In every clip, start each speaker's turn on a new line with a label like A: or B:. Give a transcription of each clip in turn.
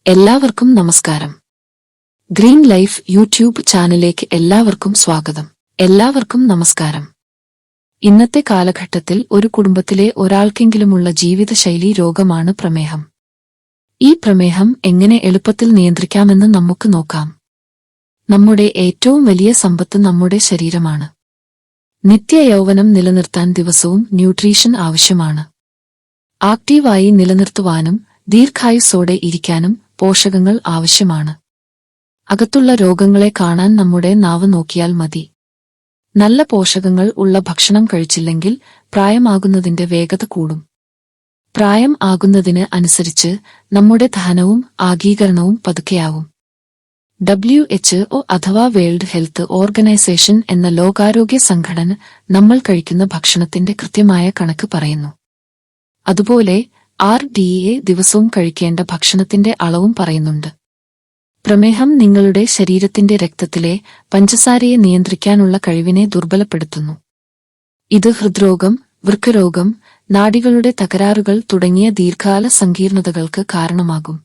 A: എല്ലാവർക്കും നമസ്കാരം. Green life YouTube ചാനലിലേക്ക് എല്ലാവർക്കും സ്വാഗതം. എല്ലാവർക്കും നമസ്കാരം. ഇന്നത്തെ കാലഘട്ടത്തിൽ ഒരു കുടുംബത്തിലെ ഒരാൾക്കെങ്കിലുമുള്ള ജീവിതശൈലി രോഗമാണ് പ്രമേഹം. ഈ പ്രമേഹം എങ്ങനെ എളുപ്പത്തിൽ നിയന്ത്രിക്കാമെന്ന് നമുക്ക് നോക്കാം. നമ്മുടെ ഏറ്റവും വലിയ സമ്പത്ത് നമ്മുടെ ശരീരമാണ്. നിത്യയൗവനം നിലനിർത്താൻ ദിവസവും ന്യൂട്രീഷൻ ആവശ്യമാണ്. ആക്റ്റീവായി നിലനിർത്തുവാനും ദീർഘായുസ്സോടെ ഇരിക്കാനും പോഷകങ്ങൾ ആവശ്യമാണ്. അകത്തുള്ള രോഗങ്ങളെ കാണാൻ നമ്മുടെ നാവ് നോക്കിയാൽ മതി. നല്ല പോഷകങ്ങൾ ഉള്ള ഭക്ഷണം കഴിച്ചില്ലെങ്കിൽ പ്രായമാകുന്നതിന്റെ വേഗത കൂടും. പ്രായം ആകുന്നതിന് അനുസരിച്ച് നമ്മുടെ ദഹനവും ആഗീകരണവും പതുക്കെയാവും. WHO അഥവാ വേൾഡ് ഹെൽത്ത് ഓർഗനൈസേഷൻ എന്ന ലോകാരോഗ്യ സംഘടന നമ്മൾ കഴിക്കുന്ന ഭക്ഷണത്തിന്റെ കൃത്യമായ കണക്ക് പറയുന്നു. അതുപോലെ RDA ദിവസവും കഴിക്കേണ്ട ഭക്ഷണത്തിന്റെ അളവും പറയുന്നുണ്ട്. പ്രമേഹം നിങ്ങളുടെ ശരീരത്തിന്റെ രക്തത്തിലെ പഞ്ചസാരയെ നിയന്ത്രിക്കാനുള്ള കഴിവിനെ ദുർബലപ്പെടുത്തുന്നു. ഇത് ഹൃദ്രോഗം, വൃക്കരോഗം, നാഡികളുടെ തകരാറുകൾ തുടങ്ങിയ ദീർഘകാല സങ്കീർണതകൾക്ക് കാരണമാകും.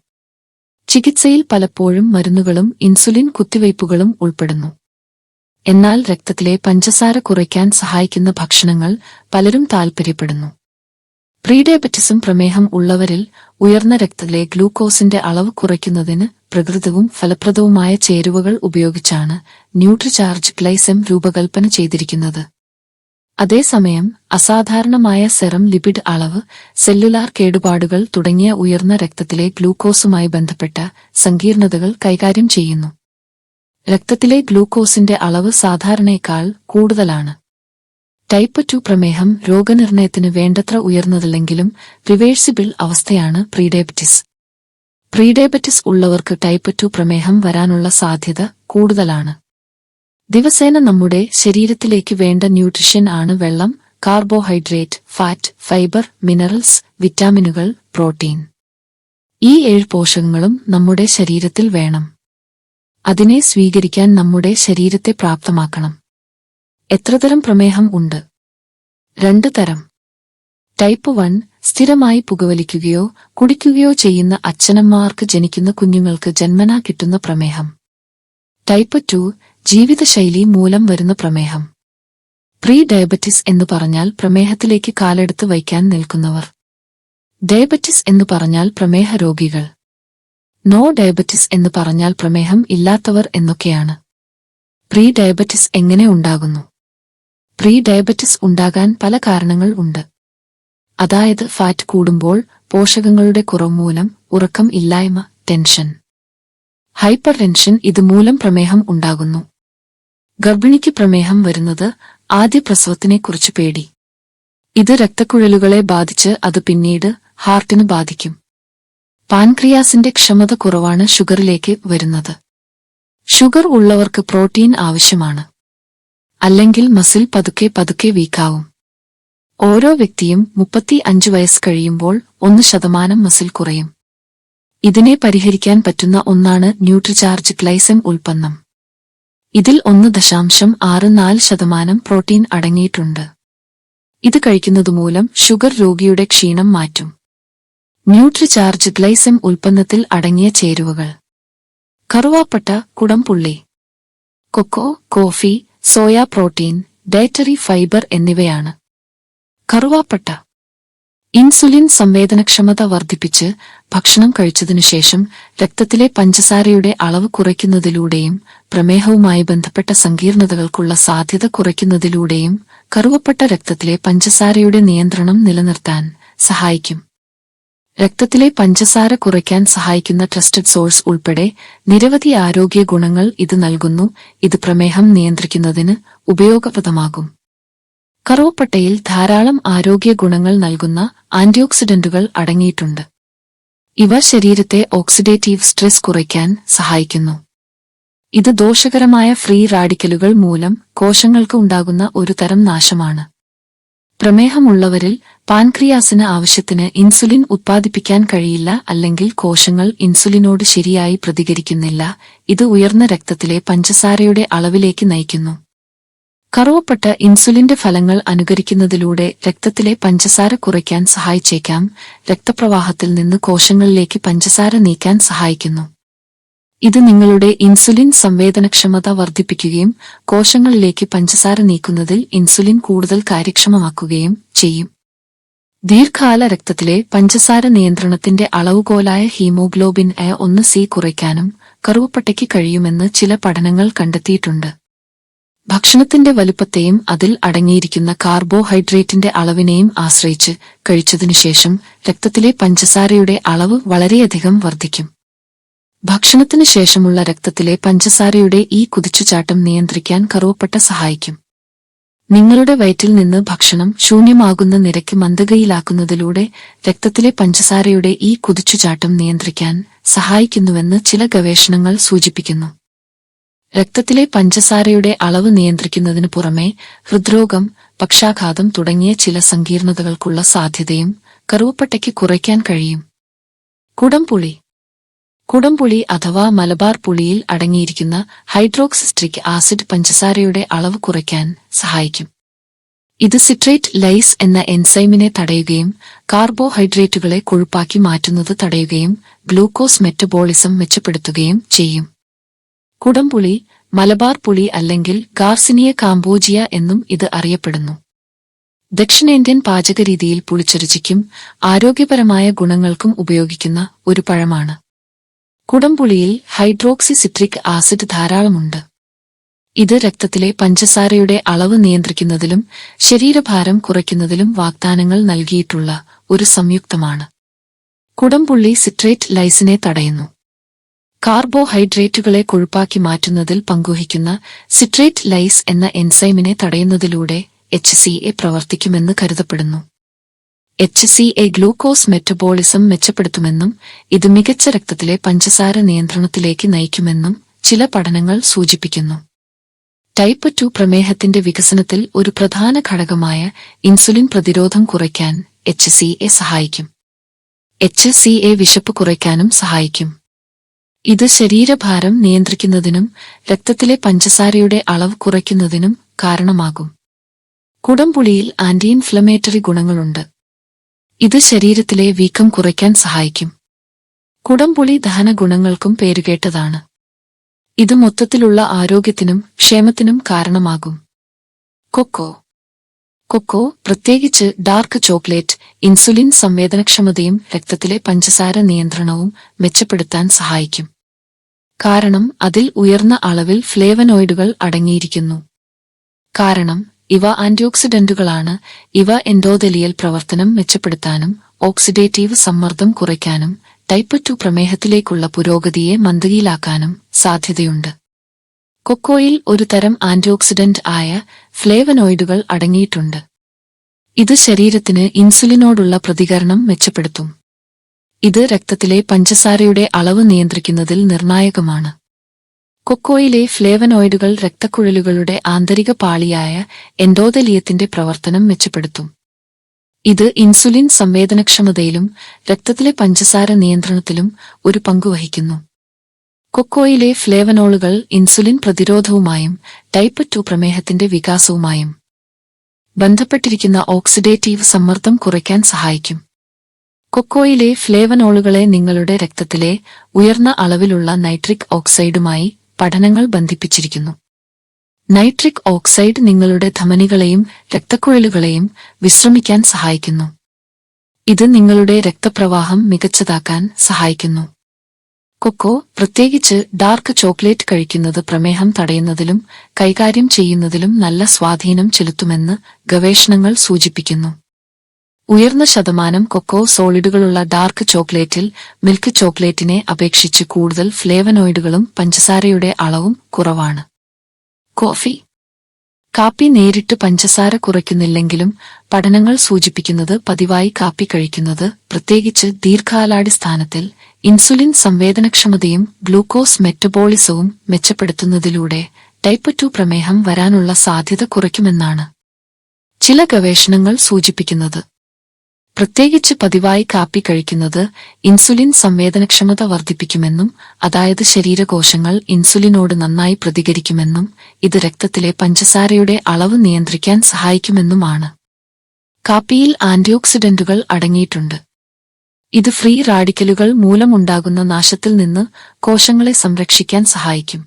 A: ചികിത്സയിൽ പലപ്പോഴും മരുന്നുകളും ഇൻസുലിൻ കുത്തിവയ്പ്പുകളും ഉൾപ്പെടുന്നു. എന്നാൽ രക്തത്തിലെ പഞ്ചസാര കുറയ്ക്കാൻ സഹായിക്കുന്ന ഭക്ഷണങ്ങൾ പലരും താൽപ്പര്യപ്പെടുന്നു. പ്രീഡയബറ്റിസം പ്രമേഹം ഉള്ളവരിൽ ഉയർന്ന രക്തത്തിലെ ഗ്ലൂക്കോസിന്റെ അളവ് കുറയ്ക്കുന്നതിന് പ്രകൃതിവും ഫലപ്രദവുമായ ചേരുവകൾ ഉപയോഗിച്ചാണ് ന്യൂട്രിചാർജ് ഗ്ലൈസെം രൂപകൽപ്പന ചെയ്തിരിക്കുന്നത്. അതേസമയം അസാധാരണമായ സെറം ലിപിഡ് അളവ്, സെല്ലുലാർ കേടുപാടുകൾ തുടങ്ങിയ ഉയർന്ന രക്തത്തിലെ ഗ്ലൂക്കോസുമായി ബന്ധപ്പെട്ട സങ്കീർണതകൾ കൈകാര്യം ചെയ്യുന്നു. രക്തത്തിലെ ഗ്ലൂക്കോസിന്റെ അളവ് സാധാരണയേക്കാൾ കൂടുതലാണ്. ടൈപ്പ് 2 പ്രമേഹം രോഗനിർണയത്തിന് വേണ്ടത്ര ഉയർന്നതല്ലെങ്കിലും റിവേഴ്സിബിൾ അവസ്ഥയാണ് പ്രീഡയബറ്റിസ്. പ്രീഡയബറ്റിസ് ഉള്ളവർക്ക് ടൈപ്പ് 2 പ്രമേഹം വരാനുള്ള സാധ്യത കൂടുതലാണ്. ദിവസേന നമ്മുടെ ശരീരത്തിലേക്ക് വേണ്ട ന്യൂട്രിഷൻ ആണ് വെള്ളം, കാർബോഹൈഡ്രേറ്റ്, ഫാറ്റ്, ഫൈബർ, മിനറൽസ്, വിറ്റാമിനുകൾ, പ്രോട്ടീൻ. ഈ 7 പോഷകങ്ങളും നമ്മുടെ ശരീരത്തിൽ വേണം. അതിനെ സ്വീകരിക്കാൻ നമ്മുടെ ശരീരത്തെ പ്രാപ്തമാക്കണം. എത്രതരം പ്രമേഹം ഉണ്ട്? 2 തരം. ടൈപ്പ് 1 സ്ഥിരമായി പുകവലിക്കുകയോ കുടിക്കുകയോ ചെയ്യുന്ന അച്ഛനമ്മമാർക്ക് ജനിക്കുന്ന കുഞ്ഞുങ്ങൾക്ക് ജന്മനാ കിട്ടുന്ന പ്രമേഹം. ടൈപ്പ് 2 ജീവിതശൈലി മൂലം വരുന്ന പ്രമേഹം. പ്രീ ഡയബറ്റിസ് എന്ന് പറഞ്ഞാൽ പ്രമേഹത്തിലേക്ക് കാലെടുത്ത് വയ്ക്കാൻ നിൽക്കുന്നവർ. ഡയബറ്റിസ് എന്ന് പറഞ്ഞാൽ പ്രമേഹ രോഗികൾ. നോ ഡയബറ്റിസ് എന്ന് പറഞ്ഞാൽ പ്രമേഹം ഇല്ലാത്തവർ എന്നൊക്കെയാണ്. പ്രീ ഡയബറ്റിസ് എങ്ങനെ ഉണ്ടാകുന്നു? പ്രീ ഡയബറ്റിസ് ഉണ്ടാകാൻ പല കാരണങ്ങൾ ഉണ്ട്. അതായത് ഫാറ്റ് കൂടുമ്പോൾ, പോഷകങ്ങളുടെ കുറവ് മൂലം, ഉറക്കം ഇല്ലായ്മ, ടെൻഷൻ, ഹൈപ്പർ ടെൻഷൻ ഇതുമൂലം പ്രമേഹം ഉണ്ടാകുന്നു. ഗർഭിണിക്ക് പ്രമേഹം വരുന്നത് ആദ്യ പ്രസവത്തിനെക്കുറിച്ച് പേടി. ഇത് രക്തക്കുഴലുകളെ ബാധിച്ച് അത് പിന്നീട് ഹാർട്ടിന് ബാധിക്കും. പാൻക്രിയാസിന്റെ ക്ഷമത കുറവാണ് ഷുഗറിലേക്ക് വരുന്നത്. ഷുഗർ ഉള്ളവർക്ക് പ്രോട്ടീൻ ആവശ്യമാണ്. അല്ലെങ്കിൽ മസിൽ പതുക്കെ വീക്കാവും. ഓരോ വ്യക്തിയും 35 വയസ്സ് കഴിയുമ്പോൾ 1% മസിൽ കുറയും. ഇതിനെ പരിഹരിക്കാൻ പറ്റുന്ന ഒന്നാണ് ന്യൂട്രിചാർജ് ഗ്ലൈസെം ഉൽപ്പന്നം. ഇതിൽ 1.64% പ്രോട്ടീൻ അടങ്ങിയിട്ടുണ്ട്. ഇത് കഴിക്കുന്നതുമൂലം ഷുഗർ രോഗിയുടെ ക്ഷീണം മാറ്റും. ന്യൂട്രിചാർജ് ഗ്ലൈസെം ഉൽപ്പന്നത്തിൽ അടങ്ങിയ ചേരുവകൾ: കറുവാപ്പട്ട, കുടംപുള്ളി, cocoa, coffee, soya protein, dietary fibre എന്നിവയാണ്. കറുവാപ്പട്ട ഇൻസുലിൻ സംവേദനക്ഷമത വർദ്ധിപ്പിച്ച് ഭക്ഷണം കഴിച്ചതിനുശേഷം രക്തത്തിലെ പഞ്ചസാരയുടെ അളവ് കുറയ്ക്കുന്നതിലൂടെയും പ്രമേഹവുമായി ബന്ധപ്പെട്ട സങ്കീർണതകൾക്കുള്ള സാധ്യത കുറയ്ക്കുന്നതിലൂടെയും കറുവപ്പട്ട രക്തത്തിലെ പഞ്ചസാരയുടെ നിയന്ത്രണം നിലനിർത്താൻ സഹായിക്കും. രക്തത്തിലെ പഞ്ചസാര കുറയ്ക്കാൻ സഹായിക്കുന്ന ട്രസ്റ്റഡ് സോഴ്സ് ഉൾപ്പെടെ നിരവധി ആരോഗ്യ ഗുണങ്ങൾ ഇത് നൽകുന്നു. ഇത് പ്രമേഹം നിയന്ത്രിക്കുന്നതിന് ഉപയോഗപ്രദമാകും. കറുവപ്പട്ടയിൽ ധാരാളം ആരോഗ്യ ഗുണങ്ങൾ നൽകുന്ന ആന്റിഓക്സിഡന്റുകൾ അടങ്ങിയിട്ടുണ്ട്. ഇവ ശരീരത്തെ ഓക്സിഡേറ്റീവ് സ്ട്രെസ് കുറയ്ക്കാൻ സഹായിക്കുന്നു. ഇത് ദോഷകരമായ ഫ്രീ റാഡിക്കലുകൾ മൂലം കോശങ്ങൾക്ക് ഉണ്ടാകുന്ന ഒരു തരം നാശമാണ്. പ്രമേഹമുള്ളവരിൽ പാൻക്രിയാസിന് ആവശ്യത്തിന് ഇൻസുലിൻ ഉത്പാദിപ്പിക്കാൻ കഴിയില്ല, അല്ലെങ്കിൽ കോശങ്ങൾ ഇൻസുലിനോട് ശരിയായി പ്രതികരിക്കുന്നില്ല. ഇത് ഉയർന്ന രക്തത്തിലെ പഞ്ചസാരയുടെ അളവിലേക്ക് നയിക്കുന്നു. കറുവപ്പട്ട ഇൻസുലിന്റെ ഫലങ്ങൾ അനുകരിക്കുന്നതിലൂടെ രക്തത്തിലെ പഞ്ചസാര കുറയ്ക്കാൻ സഹായിച്ചേക്കാം. രക്തപ്രവാഹത്തിൽ നിന്ന് കോശങ്ങളിലേക്ക് പഞ്ചസാര നീക്കാൻ സഹായിക്കുന്നു. ഇത് നിങ്ങളുടെ ഇൻസുലിൻ സംവേദനക്ഷമത വർദ്ധിപ്പിക്കുകയും കോശങ്ങളിലേക്ക് പഞ്ചസാര നീക്കുന്നതിൽ ഇൻസുലിൻ കൂടുതൽ കാര്യക്ഷമമാക്കുകയും ചെയ്യും. ദീർഘകാല രക്തത്തിലെ പഞ്ചസാര നിയന്ത്രണത്തിന്റെ അളവുകോലായ ഹീമോഗ്ലോബിൻ A1C കുറയ്ക്കാനും കറുവപ്പട്ടയ്ക്ക് കഴിയുമെന്ന് ചില പഠനങ്ങൾ കണ്ടെത്തിയിട്ടുണ്ട്. ഭക്ഷണത്തിന്റെ വലുപ്പത്തെയും അതിൽ അടങ്ങിയിരിക്കുന്ന കാർബോഹൈഡ്രേറ്റിന്റെ അളവിനെയും ആശ്രയിച്ച് കഴിച്ചതിനുശേഷം രക്തത്തിലെ പഞ്ചസാരയുടെ അളവ് വളരെയധികം വർദ്ധിക്കും. ഭക്ഷണത്തിനു ശേഷമുള്ള രക്തത്തിലെ പഞ്ചസാരയുടെ ഈ കുതിച്ചുചാട്ടം നിയന്ത്രിക്കാൻ കറുവപ്പട്ട സഹായിക്കും. നിങ്ങളുടെ വയറ്റിൽ നിന്ന് ഭക്ഷണം ശൂന്യമാകുന്ന നിരക്ക് മന്ദഗതിയിലാക്കുന്നതിലൂടെ രക്തത്തിലെ പഞ്ചസാരയുടെ ഈ കുതിച്ചുചാട്ടം നിയന്ത്രിക്കാൻ സഹായിക്കുന്നുവെന്ന് ചില ഗവേഷണങ്ങൾ സൂചിപ്പിക്കുന്നു. രക്തത്തിലെ പഞ്ചസാരയുടെ അളവ് നിയന്ത്രിക്കുന്നതിനു പുറമെ ഹൃദ്രോഗം, പക്ഷാഘാതം തുടങ്ങിയ ചില സങ്കീർണതകൾക്കുള്ള സാധ്യതയും കറുവപ്പട്ടയ്ക്ക് കുറയ്ക്കാൻ കഴിയും. കുടംപുളി. കുടംപുളി അഥവാ മലബാർ പുളിയിൽ അടങ്ങിയിരിക്കുന്ന ഹൈഡ്രോക്സിസ്ട്രിക് ആസിഡ് പഞ്ചസാരയുടെ അളവ് കുറയ്ക്കാൻ സഹായിക്കും. ഇത് സിട്രേറ്റ് ലൈസ് എന്ന എൻസൈമിനെ തടയുകയും കാർബോഹൈഡ്രേറ്റുകളെ കൊഴുപ്പാക്കി മാറ്റുന്നത് തടയുകയും ഗ്ലൂക്കോസ് മെറ്റബോളിസം മെച്ചപ്പെടുത്തുകയും ചെയ്യും. കുടംപുളി, മലബാർ പുളി അല്ലെങ്കിൽ ഗാർസിനിയ കാംബോജിയ എന്നും ഇത് അറിയപ്പെടുന്നു. ദക്ഷിണേന്ത്യൻ പാചകരീതിയിൽ പുളിച്ചെറുചിക്കും ആരോഗ്യപരമായ ഗുണങ്ങൾക്കും ഉപയോഗിക്കുന്ന ഒരു പഴമാണ്. കുടംപുളിയിൽ ഹൈഡ്രോക്സി സിട്രിക് ആസിഡ് ധാരാളമുണ്ട്. ഇത് രക്തത്തിലെ പഞ്ചസാരയുടെ അളവ് നിയന്ത്രിക്കുന്നതിലും ശരീരഭാരം കുറയ്ക്കുന്നതിലും വാഗ്ദാനങ്ങൾ നൽകിയിട്ടുള്ള ഒരു സംയുക്തമാണ്. കുടംപുള്ളി സിട്രേറ്റ് ലൈസിനെ തടയുന്നു. കാർബോഹൈഡ്രേറ്റുകളെ കൊഴുപ്പാക്കി മാറ്റുന്നതിൽ പങ്കുവഹിക്കുന്ന സിട്രേറ്റ് ലൈസ് എന്ന എൻസൈമിനെ തടയുന്നതിലൂടെ HCA പ്രവർത്തിക്കുമെന്ന് കരുതപ്പെടുന്നു. HCA ഗ്ലൂക്കോസ് മെറ്റബോളിസം മെച്ചപ്പെടുത്തുമെന്നും ഇത് മികച്ച രക്തത്തിലെ പഞ്ചസാര നിയന്ത്രണത്തിലേക്ക് നയിക്കുമെന്നും ചില പഠനങ്ങൾ സൂചിപ്പിക്കുന്നു. ടൈപ്പ് 2 പ്രമേഹത്തിന്റെ വികസനത്തിൽ ഒരു പ്രധാന ഘടകമായ ഇൻസുലിൻ പ്രതിരോധം കുറയ്ക്കാൻ HCA സഹായിക്കും. HCA വിശപ്പ് കുറയ്ക്കാനും സഹായിക്കും. ഇത് ശരീരഭാരം നിയന്ത്രിക്കുന്നതിനും രക്തത്തിലെ പഞ്ചസാരയുടെ അളവ് കുറയ്ക്കുന്നതിനും കാരണമാകും. കുടംപുളിയിൽ ആന്റി ഇൻഫ്ലമേറ്ററി ഗുണങ്ങളുണ്ട്. ഇത് ശരീരത്തിലെ വീക്കം കുറയ്ക്കാൻ സഹായിക്കും. കുടംപുളി ദഹന ഗുണങ്ങൾക്കും പേരുകേട്ടതാണ്. ഇത് മൊത്തത്തിലുള്ള ആരോഗ്യത്തിനും ക്ഷേമത്തിനും കാരണമാകും. കൊക്കോ. കൊക്കോ, പ്രത്യേകിച്ച് ഡാർക്ക് ചോക്ലേറ്റ്, ഇൻസുലിൻ സംവേദനക്ഷമതയും രക്തത്തിലെ പഞ്ചസാര നിയന്ത്രണവും മെച്ചപ്പെടുത്താൻ സഹായിക്കും. കാരണം അതിൽ ഉയർന്ന അളവിൽ ഫ്ലേവനോയിഡുകൾ അടങ്ങിയിരിക്കുന്നു. കാരണം ഇവ ആന്റിയോക്സിഡന്റുകളാണ്. ഇവ എൻഡോതെലിയൽ പ്രവർത്തനം മെച്ചപ്പെടുത്താനും ഓക്സിഡേറ്റീവ് സമ്മർദ്ദം കുറയ്ക്കാനും ടൈപ്പ് 2 പ്രമേഹത്തിലേക്കുള്ള പുരോഗതിയെ മന്ദഗതിയിലാക്കാനും സാധ്യതയുണ്ട്. കൊക്കോയിൽ ഒരു തരം ആന്റിയോക്സിഡന്റ് ആയ ഫ്ലേവനോയിഡുകൾ അടങ്ങിയിട്ടുണ്ട്. ഇത് ശരീരത്തിന് ഇൻസുലിനോടുള്ള പ്രതികരണം മെച്ചപ്പെടുത്തും. ഇത് രക്തത്തിലെ പഞ്ചസാരയുടെ അളവ് നിയന്ത്രിക്കുന്നതിൽ നിർണായകമാണ്. കൊക്കോയിലെ ഫ്ലേവനോയിഡുകൾ രക്തക്കുഴലുകളുടെ ആന്തരിക പാളിയായ എൻഡോതെലിയത്തിന്റെ പ്രവർത്തനം മെച്ചപ്പെടുത്തും. ഇത് ഇൻസുലിൻ സംവേദനക്ഷമതയിലും രക്തത്തിലെ പഞ്ചസാര നിയന്ത്രണത്തിലും ഒരു പങ്കുവഹിക്കുന്നു. കൊക്കോയിലെ ഫ്ലേവനോളുകൾ ഇൻസുലിൻ പ്രതിരോധവുമായും ടൈപ്പ് 2 പ്രമേഹത്തിന്റെ വികാസവുമായും ബന്ധപ്പെട്ടിരിക്കുന്ന ഓക്സിഡേറ്റീവ് സമ്മർദ്ദം കുറയ്ക്കാൻ സഹായിക്കും. കൊക്കോയിലെ ഫ്ലേവനോളുകളെ നിങ്ങളുടെ രക്തത്തിലെ ഉയർന്ന അളവിലുള്ള നൈട്രിക് ഓക്സൈഡുമായി പഠനങ്ങൾ ബന്ധിപ്പിച്ചിരിക്കുന്നു. നൈട്രിക് ഓക്സൈഡ് നിങ്ങളുടെ ധമനികളെയും രക്തക്കുഴലുകളെയും വിശ്രമിക്കാൻ സഹായിക്കുന്നു. ഇത് നിങ്ങളുടെ രക്തപ്രവാഹം മികച്ചതാക്കാൻ സഹായിക്കുന്നു. കൊക്കോ, പ്രത്യേകിച്ച് ഡാർക്ക് ചോക്ലേറ്റ് കഴിക്കുന്നത് പ്രമേഹം തടയുന്നതിലും കൈകാര്യം ചെയ്യുന്നതിലും നല്ല സ്വാധീനം ചെലുത്തുമെന്ന് ഗവേഷണങ്ങൾ സൂചിപ്പിക്കുന്നു. ഉയർന്ന ശതമാനം കൊക്കോ സോളിഡുകളുള്ള ഡാർക്ക് ചോക്ലേറ്റിൽ മിൽക്ക് ചോക്ലേറ്റിനെ അപേക്ഷിച്ച് കൂടുതൽ ഫ്ലേവനോയിഡുകളും പഞ്ചസാരയുടെ അളവും കുറവാണ്. കോഫി. കാപ്പി നേരിട്ട് പഞ്ചസാര കുറയ്ക്കുന്നില്ലെങ്കിലും പഠനങ്ങൾ സൂചിപ്പിക്കുന്നത് പതിവായി കാപ്പി കഴിക്കുന്നത്, പ്രത്യേകിച്ച് ദീർഘകാലാടിസ്ഥാനത്തിൽ, ഇൻസുലിൻ സംവേദനക്ഷമതയും ഗ്ലൂക്കോസ് മെറ്റബോളിസവും മെച്ചപ്പെടുത്തുന്നതിലൂടെ ടൈപ്പ് 2 പ്രമേഹം വരാനുള്ള സാധ്യത കുറയ്ക്കുമെന്നാണ് ചില ഗവേഷണങ്ങൾ സൂചിപ്പിക്കുന്നത്. പ്രത്യേകിച്ച് പതിവായി കാപ്പി കഴിക്കുന്നത് ഇൻസുലിൻ സംവേദനക്ഷമത വർദ്ധിപ്പിക്കുമെന്നും, അതായത് ശരീരകോശങ്ങൾ ഇൻസുലിനോട് നന്നായി പ്രതികരിക്കുമെന്നും, ഇത് രക്തത്തിലെ പഞ്ചസാരയുടെ അളവ് നിയന്ത്രിക്കാൻ സഹായിക്കുമെന്നുമാണ്. കാപ്പിയിൽ ആന്റിയോക്സിഡന്റുകൾ അടങ്ങിയിട്ടുണ്ട്. ഇത് ഫ്രീ റാഡിക്കലുകൾ മൂലമുണ്ടാകുന്ന നാശത്തിൽ നിന്ന് കോശങ്ങളെ സംരക്ഷിക്കാൻ സഹായിക്കും.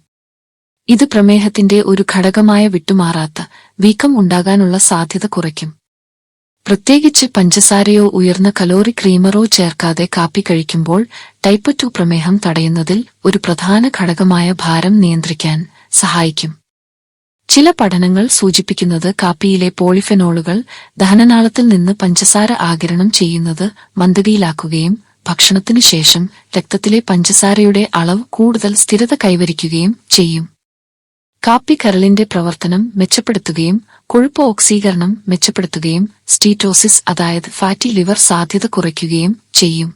A: ഇത് പ്രമേഹത്തിന്റെ ഒരു ഘടകമായ വിട്ടുമാറാത്ത വീക്കം ഉണ്ടാകാനുള്ള സാധ്യത കുറയ്ക്കും. പ്രത്യേകിച്ച് പഞ്ചസാരയോ ഉയർന്ന കലോറി ക്രീമറോ ചേർക്കാതെ കാപ്പി കഴിക്കുമ്പോൾ ടൈപ്പ് 2 പ്രമേഹം തടയുന്നതിൽ ഒരു പ്രധാന ഘടകമായ ഭാരം നിയന്ത്രിക്കാൻ സഹായിക്കും. ചില പഠനങ്ങൾ സൂചിപ്പിക്കുന്നത് കാപ്പിയിലെ പോളിഫെനോളുകൾ ദഹനനാളത്തിൽ നിന്ന് പഞ്ചസാര ആഗിരണം ചെയ്യുന്നത് മന്ദഗതിയിലാക്കുകയും ഭക്ഷണത്തിനു ശേഷം രക്തത്തിലെ പഞ്ചസാരയുടെ അളവ് കൂടുതൽ സ്ഥിരത കൈവരിക്കുകയും ചെയ്യും. കാപ്പി കരളിന്റെ പ്രവർത്തനം മെച്ചപ്പെടുത്തുകയും കൊഴുപ്പ് ഓക്സീകരണം മെച്ചപ്പെടുത്തുകയും സ്റ്റീറ്റോസിസ് അതായത് ഫാറ്റി ലിവർ സാധ്യത കുറയ്ക്കുകയും ചെയ്യും.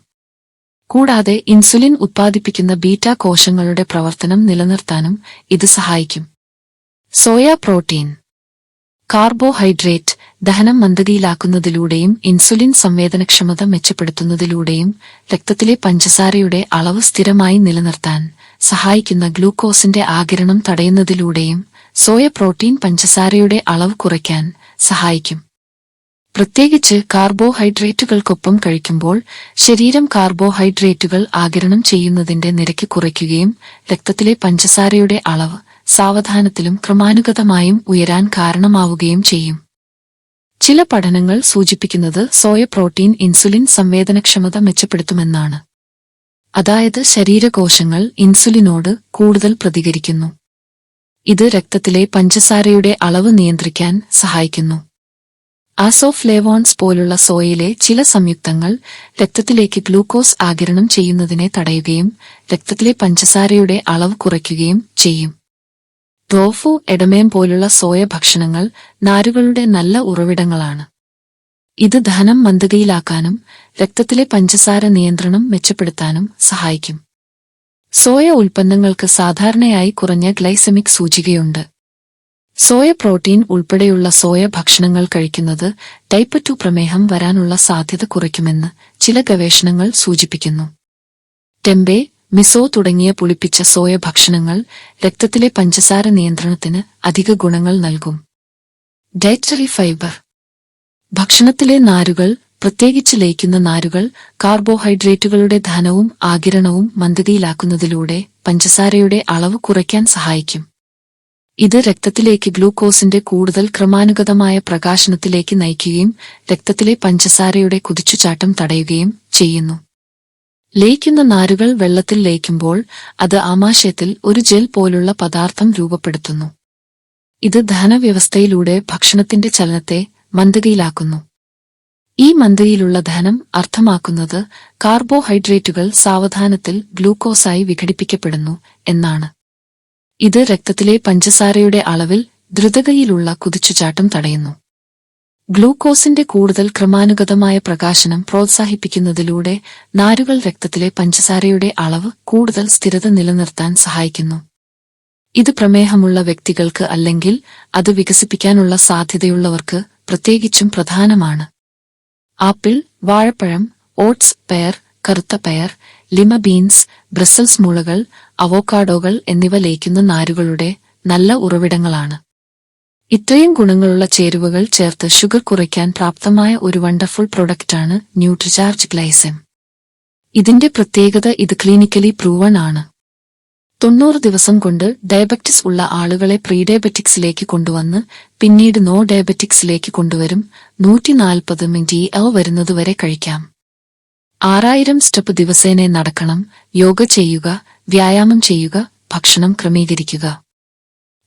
A: കൂടാതെ ഇൻസുലിൻ ഉത്പാദിപ്പിക്കുന്ന ബീറ്റാ കോശങ്ങളുടെ പ്രവർത്തനം നിലനിർത്താനും ഇത് സഹായിക്കും. Soya protein. കാർബോഹൈഡ്രേറ്റ് ദഹനം മന്ദഗതിയിലാക്കുന്നതിലൂടെയും ഇൻസുലിൻ സംവേദനക്ഷമത മെച്ചപ്പെടുത്തുന്നതിലൂടെയും രക്തത്തിലെ പഞ്ചസാരയുടെ അളവ് സ്ഥിരമായി നിലനിർത്താൻ സഹായിക്കുന്ന ഗ്ലൂക്കോസിന്റെ ആഗിരണം തടയുന്നതിലൂടെയും സോയ പ്രോട്ടീൻ പഞ്ചസാരയുടെ അളവ് കുറയ്ക്കാൻ സഹായിക്കും. പ്രത്യേകിച്ച് കാർബോഹൈഡ്രേറ്റുകൾക്കൊപ്പം കഴിക്കുമ്പോൾ ശരീരം കാർബോഹൈഡ്രേറ്റുകൾ ആഗിരണം ചെയ്യുന്നതിന്റെ നിരക്ക് കുറയ്ക്കുകയും രക്തത്തിലെ പഞ്ചസാരയുടെ അളവ് സാവധാനത്തിലും ക്രമാനുഗതമായും ഉയരാൻ കാരണമാവുകയും ചെയ്യും. ചില പഠനങ്ങൾ സൂചിപ്പിക്കുന്നത് സോയ പ്രോട്ടീൻ ഇൻസുലിൻ സംവേദനക്ഷമത മെച്ചപ്പെടുത്തുമെന്നാണ്. അതായത് ശരീരകോശങ്ങൾ ഇൻസുലിനോട് കൂടുതൽ പ്രതികരിക്കുന്നു. ഇത് രക്തത്തിലെ പഞ്ചസാരയുടെ അളവ് നിയന്ത്രിക്കാൻ സഹായിക്കുന്നു. ആസോഫ്ലേവോൺസ് പോലുള്ള സോയയിലെ ചില സംയുക്തങ്ങൾ രക്തത്തിലേക്ക് ഗ്ലൂക്കോസ് ആഗിരണം ചെയ്യുന്നതിനെ തടയുകയും രക്തത്തിലെ പഞ്ചസാരയുടെ അളവ് കുറയ്ക്കുകയും ചെയ്യും. ടോഫു, എഡമേം പോലുള്ള സോയ ഭക്ഷണങ്ങൾ നാരുകളുടെ നല്ല ഉറവിടങ്ങളാണ്. ഇത് ദഹനം മന്ദഗതിയിലാക്കാനും രക്തത്തിലെ പഞ്ചസാര നിയന്ത്രണം മെച്ചപ്പെടുത്താനും സഹായിക്കും. സോയ ഉൽപ്പന്നങ്ങൾക്ക് സാധാരണയായി കുറഞ്ഞ ഗ്ലൈസെമിക് സൂചികയുണ്ട്. സോയ പ്രോട്ടീൻ ഉൾപ്പെടെയുള്ള സോയ ഭക്ഷണങ്ങൾ കഴിക്കുന്നത് ടൈപ്പ് 2 പ്രമേഹം വരാനുള്ള സാധ്യത കുറയ്ക്കുമെന്ന് ചില ഗവേഷണങ്ങൾ സൂചിപ്പിക്കുന്നു. ടെമ്പെ, മിസോ തുടങ്ങിയ പുളിപ്പിച്ച സോയ ഭക്ഷണങ്ങൾ രക്തത്തിലെ പഞ്ചസാര നിയന്ത്രണത്തിന് അധിക ഗുണങ്ങൾ നൽകും. Dietary fibre. ഭക്ഷണത്തിലെ നാരുകൾ, പ്രത്യേകിച്ച് ലയിക്കുന്ന നാരുകൾ, കാർബോഹൈഡ്രേറ്റുകളുടെ ദഹനവും ആഗിരണവും മന്ദഗതിയിലാക്കുന്നതിലൂടെ പഞ്ചസാരയുടെ അളവ് കുറയ്ക്കാൻ സഹായിക്കും. ഇത് രക്തത്തിലേക്ക് ഗ്ലൂക്കോസിന്റെ കൂടുതൽ ക്രമാനുഗതമായ പ്രകാശനത്തിലേക്ക് നയിക്കുകയും രക്തത്തിലെ പഞ്ചസാരയുടെ കുതിച്ചുചാട്ടം തടയുകയും ചെയ്യുന്നു. ലയിക്കുന്ന നാരുകൾ വെള്ളത്തിൽ ലയിക്കുമ്പോൾ അത് ആമാശയത്തിൽ ഒരു ജെൽ പോലുള്ള പദാർത്ഥം രൂപപ്പെടുത്തുന്നു. ഇത് ദഹനവ്യവസ്ഥയിലൂടെ ഭക്ഷണത്തിന്റെ ചലനത്തെ മന്ദഗതിയിലാക്കുന്നു. ഈ മന്ദഗതിയിലുള്ള ദഹനം അർത്ഥമാക്കുന്നത് കാർബോഹൈഡ്രേറ്റുകൾ സാവധാനത്തിൽ ഗ്ലൂക്കോസായി വിഘടിപ്പിക്കപ്പെടുന്നു എന്നാണ്. ഇത് രക്തത്തിലെ പഞ്ചസാരയുടെ അളവിൽ ദ്രുതഗതിയിലുള്ള കുതിച്ചുചാട്ടം തടയുന്നു. ഗ്ലൂക്കോസിന്റെ കൂടുതൽ ക്രമാനുഗതമായ പ്രകാശനം പ്രോത്സാഹിപ്പിക്കുന്നതിലൂടെ നാരുകൾ രക്തത്തിലെ പഞ്ചസാരയുടെ അളവ് കൂടുതൽ സ്ഥിരത നിലനിർത്താൻ സഹായിക്കുന്നു. ഇത് പ്രമേഹമുള്ള വ്യക്തികൾക്ക് അല്ലെങ്കിൽ അത് വികസിപ്പിക്കാനുള്ള സാധ്യതയുള്ളവർക്ക് പ്രത്യേകിച്ചും പ്രധാനമാണ്. ആപ്പിൾ, വാഴപ്പഴം, ഓട്സ്, പയർ, കറുത്ത പയർ, ലിമ ബീൻസ്, ബ്രസൽസ് മുളകൾ, അവോക്കാഡോകൾ എന്നിവ ലയിക്കുന്ന നാരുകളുടെ നല്ല ഉറവിടങ്ങളാണ്. ഇത്രയും ഗുണങ്ങളുള്ള ചേരുവകൾ ചേർത്ത് ഷുഗർ കുറയ്ക്കാൻ പ്രാപ്തമായ ഒരു വണ്ടർഫുൾ പ്രൊഡക്റ്റാണ് ന്യൂട്രിചാർജ് ഗ്ലൈസെം. ഇതിന്റെ പ്രത്യേകത ഇത് ക്ലിനിക്കലി പ്രൂവൺ ആണ്. 90 ദിവസം കൊണ്ട് ഡയബറ്റിസ് ഉള്ള ആളുകളെ പ്രീഡയബറ്റിക്സിലേക്ക് കൊണ്ടുവന്ന് പിന്നീട് നോ ഡയബറ്റിക്സിലേക്ക് കൊണ്ടുവരും. 140 mg വരുന്നതുവരെ കഴിക്കാം. 6000 സ്റ്റെപ്പ് ദിവസേന നടക്കണം, യോഗ ചെയ്യുക, വ്യായാമം ചെയ്യുക, ഭക്ഷണം ക്രമീകരിക്കുക.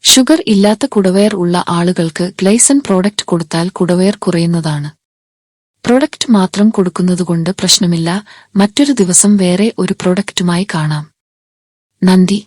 A: ഷുഗർ ഇല്ലാത്ത കുടവയർ ഉള്ള ആളുകൾക്ക് ഗ്ലൈസൻ പ്രോഡക്റ്റ് കൊടുത്താൽ കുടവയർ കുറയുന്നതാണ്. പ്രൊഡക്റ്റ് മാത്രം കൊടുക്കുന്നതുകൊണ്ട് പ്രശ്നമില്ല. മറ്റൊരു ദിവസം വേറെ ഒരു പ്രൊഡക്റ്റുമായി കാണാം. നന്ദി.